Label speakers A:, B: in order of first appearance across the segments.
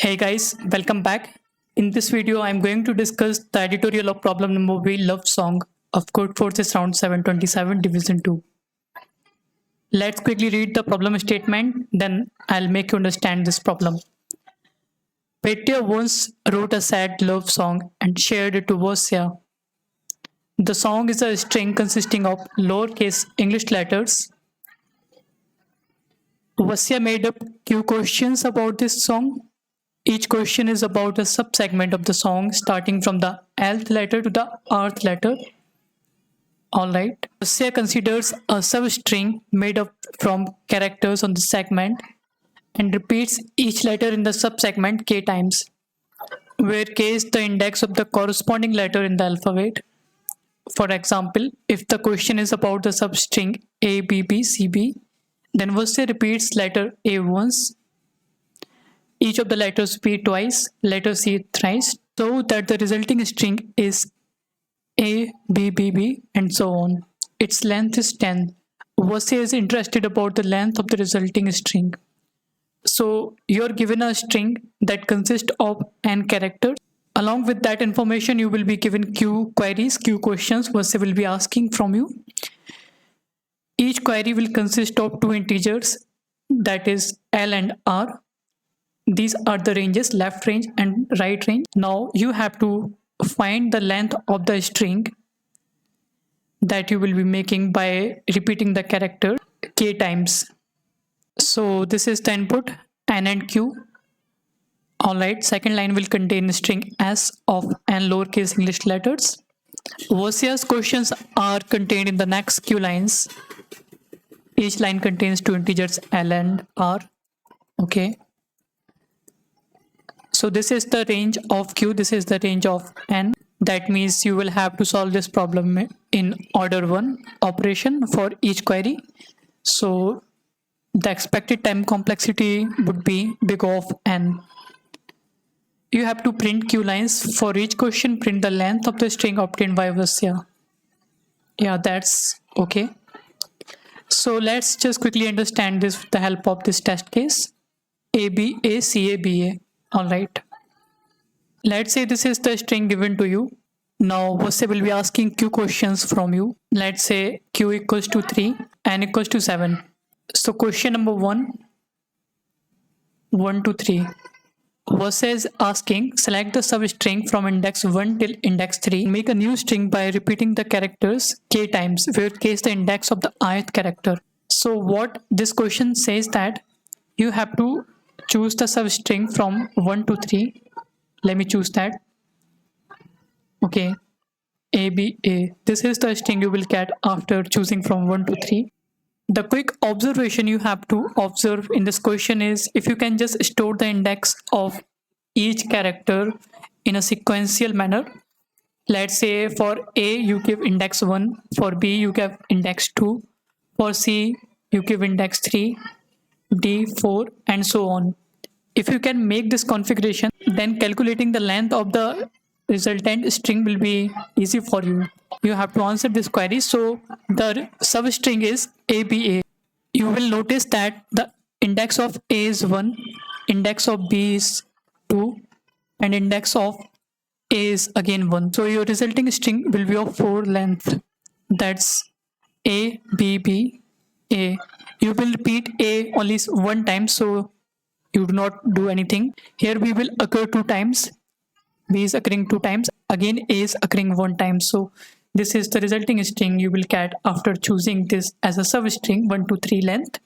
A: Hey guys, welcome back. In this video, I'm going to discuss the editorial of problem number We Love Song of Code Forces Round 727 Division 2. Let's quickly read the problem statement, then I'll make you understand this problem. Petya once wrote a sad love song and shared it to Vasya. The song is a string consisting of lowercase English letters. Vasya made up Q questions about this song. Each question is about a subsegment of the song starting from the Lth letter to the Rth letter. Alright. Vasya considers a substring made up from characters on the segment and repeats each letter in the subsegment k times, where k is the index of the corresponding letter in the alphabet. For example, if the question is about the substring A, B, B, C, B, then Vasya repeats letter A once, each of the letters B twice, letter C thrice, so that the resulting string is A, B, B, B, and so on. Its length is 10. Vasya is interested about the length of the resulting string. So you're given a string that consists of n characters. Along with that information, you will be given Q queries, Q questions Vasya will be asking from you. Each query will consist of two integers, that is L and R. These are the ranges, left range and right range. Now you have to find the length of the string that you will be making by repeating the character k times. So this is the input n and q. Alright, second line will contain string s of n lowercase English letters. Vasya's questions are contained in the next q lines. Each line contains two integers L and R. Okay. So this is the range of Q, this is the range of N. That means you will have to solve this problem in order 1 operation for each query. So the expected time complexity would be big O of N. You have to print Q lines. For each question, print the length of the string obtained by Vasya. Yeah, that's okay. So let's just quickly understand this with the help of this test case. A, B, A, C, A, B, A. Alright, let's say this is the string given to you. Now Vasya will be asking Q questions from you. Let's say Q equals to 3, N equals to 7. So question number 1 to 3. Vasya is asking, select the substring from index 1 till index 3. Make a new string by repeating the characters k times, where k is the index of the ith character. So what this question says that you have to choose the substring from 1 to 3. Let me choose that. Okay, A, B, A. This is the string you will get after choosing from 1 to 3. The quick observation you have to observe in this question is if you can just store the index of each character in a sequential manner. Let's say for A you give index 1, for B you give index 2, for C you give index 3, D 4, and so on. If you can make this configuration, then calculating the length of the resultant string will be easy for you. You have to answer this query. So the substring is ABA. You will notice that the index of A is 1, index of B is 2, and index of A is again 1. So your resulting string will be of 4 length. That's A, B, B, A. You will repeat A only one time, so you do not do anything. Here B will occur 2 times, B is occurring 2 times, again A is occurring 1 time. So this is the resulting string you will get after choosing this as a substring 1 to 3 length.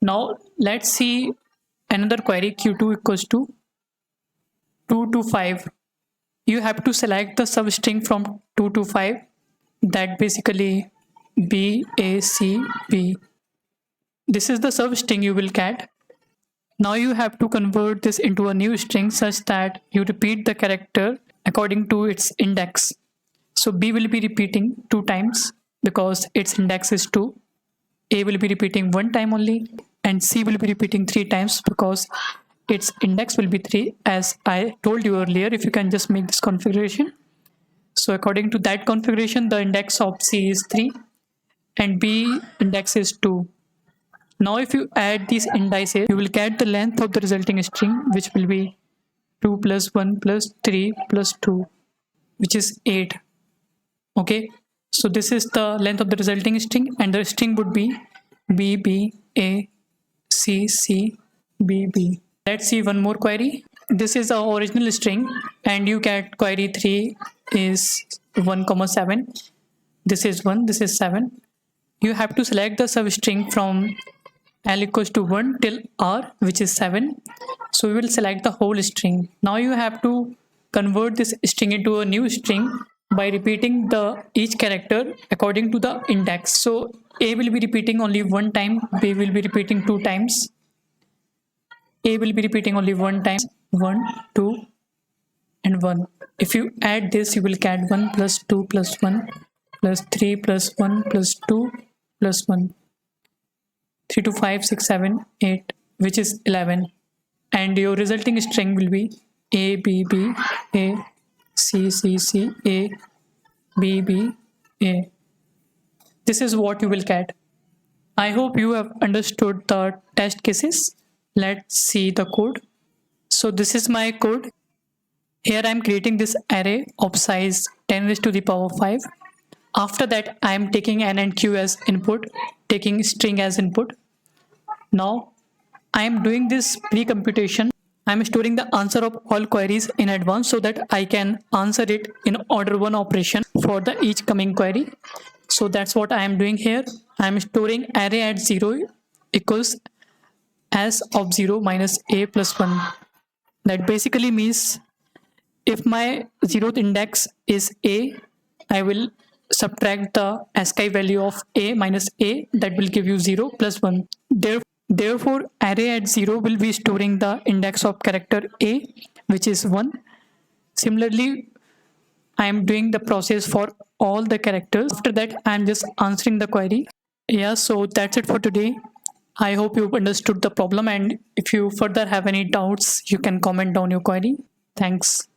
A: Now let's see another query, Q2 equals to 2 to 5. You have to select the substring from 2 to 5, that basically B, A, C, B. This is the substring you will get. Now you have to convert this into a new string such that you repeat the character according to its index. So B will be repeating 2 times because its index is 2. A will be repeating 1 time only, and C will be repeating 3 times because its index will be 3, as I told you earlier. If you can just make this configuration. So according to that configuration, the index of C is 3 and B index is 2. Now if you add these indices, you will get the length of the resulting string, which will be 2 plus 1 plus 3 plus 2, which is 8. Okay, so this is the length of the resulting string, and the string would be B B A C C B B. Let's see one more query. This is our original string, and you get query 3 is 1 comma 7. This is 1, this is 7. You have to select the substring from L equals to 1 till R, which is 7. So we will select the whole string. Now you have to convert this string into a new string by repeating the each character according to the index. So A will be repeating only one time, B will be repeating 2 times, A will be repeating only one time, 1, 2, and 1. If you add this, you will get 1 plus 2 plus 1 plus 3 plus 1 plus 2 plus 1. 3 to 5, 6, 7, 8, which is 11. And your resulting string will be A, B, B, A, C, C, C, A, B, B, A. This is what you will get. I hope you have understood the test cases. Let's see the code. So this is my code. Here I am creating this array of size 10 raised to the power 5. After that, I am taking n and q as input, taking string as input. Now, I am doing this pre-computation. I am storing the answer of all queries in advance so that I can answer it in order 1 operation for the each coming query. So that's what I am doing here. I am storing array at 0 equals s of 0 minus a plus 1. That basically means if my 0th index is a, I will subtract the ASCII value of a minus a, that will give you 0 plus 1. Therefore, array at 0 will be storing the index of character a, which is 1. Similarly, I am doing the process for all the characters. After that, I am just answering the query. Yeah, so that's it for today. I hope you've understood the problem, and if you further have any doubts, you can comment down your query. Thanks.